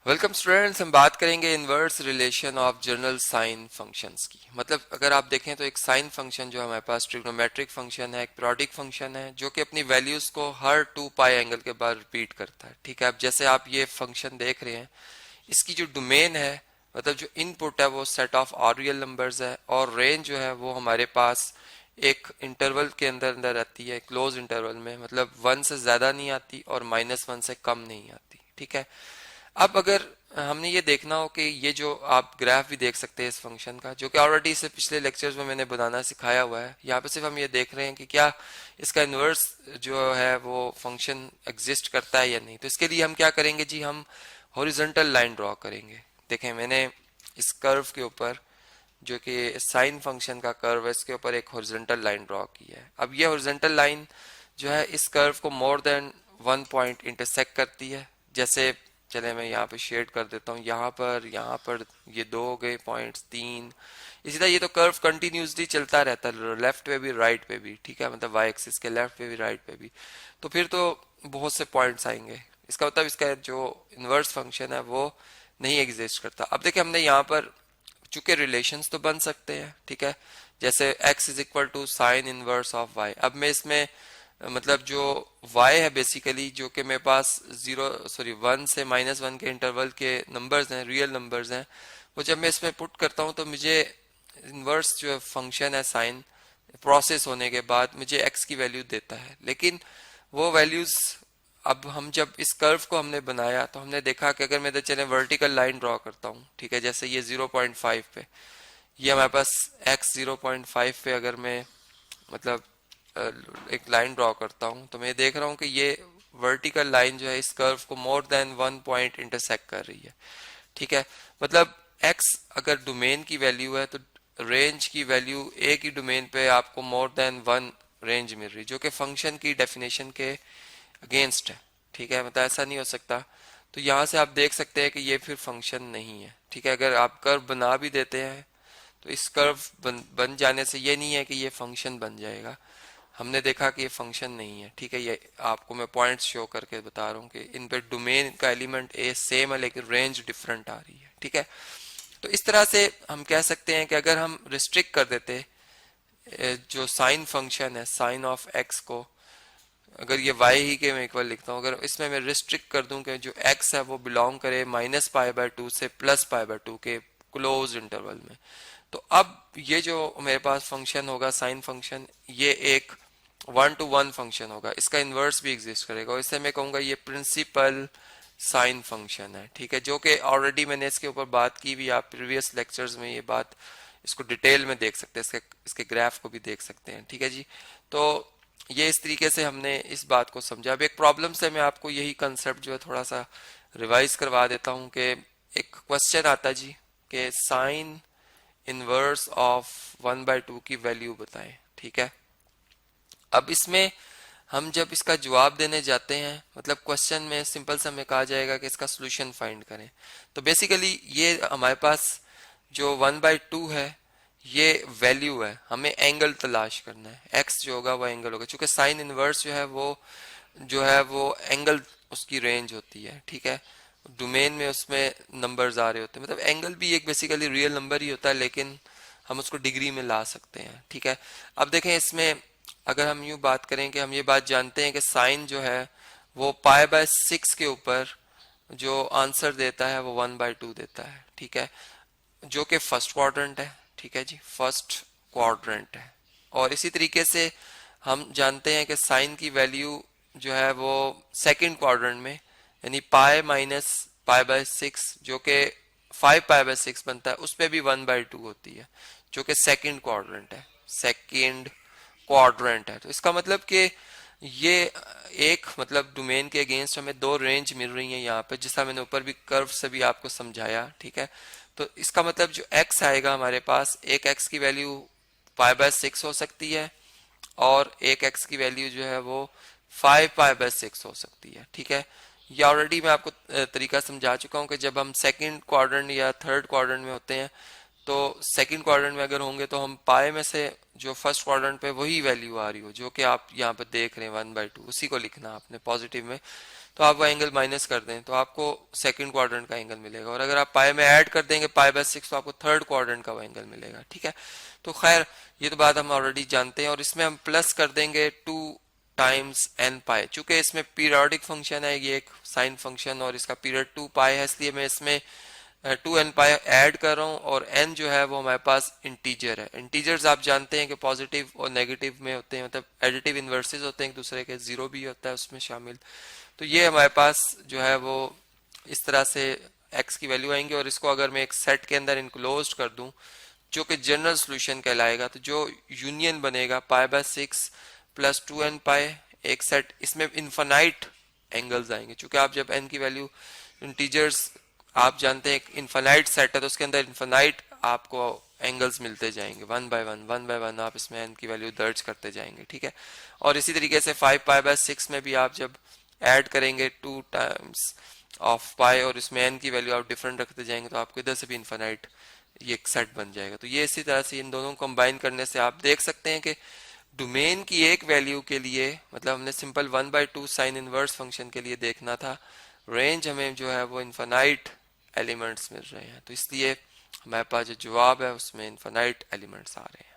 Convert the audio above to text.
Welcome students. हम बात करेंगे inverse relation of general sine functions की। मतलब अगर आप देखें तो एक साइन फंक्शन जो हमारे पास ट्रिग्नोमेट्रिक फंक्शन है, एक पीरियोडिक फंक्शन है जो कि अपनी वैल्यूज को हर 2 पाई एंगल के बाद रिपीट करता है। ठीक है, अब जैसे आप ये फंक्शन देख रहे हैं, इसकी जो डोमेन है, मतलब जो इनपुट है वो set of R real numbers है, और रेंज जो है वो हमारे पास एक इंटरवल के अंदर अंदर रहती है, क्लोज इंटरवल में। मतलब 1 से ज्यादा नहीं आती और -1 से कम नहीं आती। ठीक है, अब अगर हमने ये देखना हो कि ये जो आप ग्राफ भी देख सकते हैं इस फंक्शन का, जो कि ऑलरेडी इसे पिछले लेक्चर्स में मैंने बनाना सिखाया हुआ है, यहाँ पे सिर्फ हम ये देख रहे हैं कि क्या इसका इन्वर्स जो है वो फंक्शन एग्जिस्ट करता है या नहीं। तो इसके लिए हम क्या करेंगे जी, हम हॉरिजॉन्टल लाइन ड्रॉ करेंगे। देखें, मैंने इस कर्व के ऊपर, जो कि साइन फंक्शन का कर्व है, इसके ऊपर एक हॉरिजॉन्टल लाइन ड्रॉ की है। अब ये हॉरिजॉन्टल लाइन जो है इस कर्व को मोर देन 1 पॉइंट इंटरसेक्ट करती है। जैसे चले मैं यहाँ पे शेड कर देता हूँ, यहाँ पर ये 2 हो गए पॉइंट्स, 3। इसी तरह ये तो कर्व कंटिन्यूसली चलता रहता है, लेफ्ट पे भी राइट पे भी। ठीक है, मतलब वाई एक्सिस के लेफ्ट पे भी राइट पे भी। तो फिर तो बहुत से पॉइंट्स आएंगे। इसका मतलब इसका जो इनवर्स फंक्शन है वो नहीं एग्जिस्ट करता। अब देखिए, हमने यहाँ पर चूंकि रिलेशंस तो बन सकते हैं। ठीक है, जैसे x is equal to sine inverse of y। अब मैं इसमें मतलब जो y है बेसिकली, जो कि मेरे पास 1 से -1 के इंटरवल के नंबर्स हैं, रियल नंबर्स हैं, वो जब मैं इसमें पुट करता हूँ तो मुझे इनवर्स जो फंक्शन है साइन प्रोसेस होने के बाद मुझे x की वैल्यू देता है। लेकिन वो वैल्यूज, अब हम जब इस कर्व को हमने बनाया तो हमने देखा कि अगर मैं इधर चले वर्टिकल लाइन ड्रॉ करता हूँ, ठीक है, जैसे ये 0.5 पे, ये हमारे पास x 0.5 पे अगर मैं मतलब एक लाइन ड्रॉ करता हूँ तो मैं देख रहा हूँ कि ये वर्टिकल लाइन जो है इस कर्व को मोर देन 1 पॉइंट इंटरसेक्ट कर रही है। ठीक है, मतलब x अगर डोमेन की वैल्यू है तो रेंज की वैल्यू एक ही डोमेन पे आपको मोर देन 1 रेंज मिल रही, जो कि फंक्शन की डेफिनेशन के अगेंस्ट है। ठीक है, मतलब ऐसा नहीं हो सकता। तो यहाँ से आप देख सकते हैं कि ये फिर फंक्शन नहीं है। ठीक है, अगर आप कर्व बना भी देते हैं तो इस कर्व बन जाने से ये नहीं है कि ये फंक्शन बन जाएगा। हमने देखा कि ये फंक्शन नहीं है। ठीक है, ये आपको मैं पॉइंट्स शो करके बता रहा हूँ कि इन पे डोमेन का एलिमेंट ए सेम है लेकिन रेंज डिफरेंट आ रही है। ठीक है, तो इस तरह से हम कह सकते हैं कि अगर हम रिस्ट्रिक्ट कर देते जो साइन फंक्शन है साइन ऑफ एक्स को, अगर ये y ही के मैं इक्वल लिखता हूँ, अगर इसमें मैं रिस्ट्रिक्ट कर दूं कि जो x है वो बिलोंग करे -π/2 से +π/2 के क्लोज इंटरवल में, तो अब ये जो मेरे पास फंक्शन होगा साइन फंक्शन, ये एक 1 to 1 फंक्शन होगा। इसका इन्वर्स भी एग्जिस्ट करेगा और इससे मैं कहूँगा ये प्रिंसिपल साइन फंक्शन है। ठीक है, जो कि ऑलरेडी मैंने इसके ऊपर बात की भी, आप प्रीवियस लेक्चर्स में ये बात इसको डिटेल में देख सकते हैं, इसके ग्राफ को भी देख सकते हैं। ठीक है जी, तो ये इस तरीके से हमने इस बात को समझा। अब एक प्रॉब्लम से मैं आपको यही कंसेप्ट जो है थोड़ा सा रिवाइज करवा देता हूँ कि एक क्वेश्चन आता है जी कि साइन इनवर्स ऑफ 1/2 की वैल्यू बताएं। ठीक है, अब इसमें हम जब इसका जवाब देने जाते हैं, मतलब क्वेश्चन में सिंपल सा में कहा जाएगा कि इसका सोल्यूशन फाइंड करें, तो बेसिकली ये हमारे पास जो 1/2 है ये वैल्यू है, हमें एंगल तलाश करना है। एक्स जो होगा वो एंगल होगा, क्योंकि साइन इनवर्स जो है वो एंगल उसकी रेंज होती है। ठीक है, डोमेन में उसमें नंबर्स आ रहे होते हैं, मतलब एंगल भी एक बेसिकली रियल नंबर ही होता है लेकिन हम उसको डिग्री में ला सकते हैं। ठीक है, अब देखें इसमें अगर हम यूं बात करें कि हम ये बात जानते हैं कि साइन जो है वो π/6 के ऊपर जो आंसर देता है वो 1/2 देता है। ठीक है, जो कि फर्स्ट क्वाड्रेंट है। ठीक है जी, फर्स्ट क्वाड्रेंट है। और इसी तरीके से हम जानते हैं कि साइन की वैल्यू जो है वो सेकंड क्वाड्रेंट में, यानी π-π/6 जो कि 5π/6 बनता है, उस पर भी 1/2 होती है, जो कि सेकंड क्वाड्रेंट है। सेकंड क्वाड्रेंट है, तो इसका मतलब कि ये एक मतलब डोमेन के अगेंस्ट हमें 2 रेंज मिल रही है यहाँ पे, जिसका मैंने ऊपर भी कर्व से भी आपको समझाया। ठीक है, तो इसका मतलब जो x आएगा हमारे पास, एक x की वैल्यू π/6 हो सकती है और एक x की वैल्यू जो है वो 5π/6 हो सकती है। ठीक है, ये ऑलरेडी मैं आपको तरीका समझा चुका हूँ कि जब हम सेकंड क्वाड्रेंट या थर्ड क्वाड्रेंट में होते हैं तो सेकंड क्वाड्रेंट में अगर होंगे तो हम पाए में से जो फर्स्ट क्वाड्रेंट पे वही वैल्यू आ रही हो, जो कि आप यहाँ पे देख रहे हैं 1/2, उसी को लिखना आपने पॉजिटिव में। तो आप वो एंगल माइनस कर दें तो आपको सेकंड क्वाड्रेंट का एंगल मिलेगा, और अगर आप पाई में ऐड कर देंगे पाई बाय 6 तो आपको थर्ड क्वाड्रेंट का वो एंगल मिलेगा। ठीक है, तो खैर ये तो बात हम ऑलरेडी जानते हैं, और इसमें हम प्लस कर देंगे 2 टाइम्स एन पाई। चूंकि इसमें पीरियोडिक फंक्शन है ये एक साइन फंक्शन, और इसका पीरियड 2 पाई है, इसलिए मैं इसमें 2n पाई ऐड कर रहा हूँ, और n जो है वो हमारे पास इंटीजर है। इंटीजर्स आप जानते हैं कि पॉजिटिव और नेगेटिव में होते हैं, मतलब एडिटिव इन्वर्सेस होते हैं एक दूसरे के, जीरो भी होता है उसमें शामिल। तो ये हमारे पास जो है वो इस तरह से x की वैल्यू आएंगे, और इसको अगर मैं एक सेट के अंदर इनक्लोज कर दूं जो कि जनरल सोल्यूशन कहलाएगा, तो जो यूनियन बनेगा पाई बाय 6 प्लस 2n पाई एक सेट, इसमें इन्फानाइट एंगल्स आएंगे। चूंकि आप जब n की वैल्यू इंटीजर्स आप जानते हैं इनफाइनाइट सेट है, तो उसके अंदर इनफाइनाइट आपको एंगल्स मिलते जाएंगे, वन बाय वन आप इसमें n की वैल्यू दर्ज करते जाएंगे। ठीक है, और इसी तरीके से 5 पाई बाय 6 में भी आप जब ऐड करेंगे 2 टाइम्स ऑफ पाई और इसमें n की वैल्यू आप डिफरेंट रखते जाएंगे, तो आपको इधर से भी इनफाइनाइट ये एक सेट बन जाएगा। तो ये इसी तरह से इन दोनों को कंबाइन करने से आप देख सकते हैं कि डोमेन की एक वैल्यू के लिए, मतलब हमने सिंपल 1/2 साइन इनवर्स फंक्शन के लिए देखना था, रेंज हमें जो है वो इनफाइनाइट एलिमेंट्स मिल रहे हैं, तो इसलिए हमारे पास जो जवाब है उसमें इनफाइनाइट एलिमेंट्स आ रहे हैं।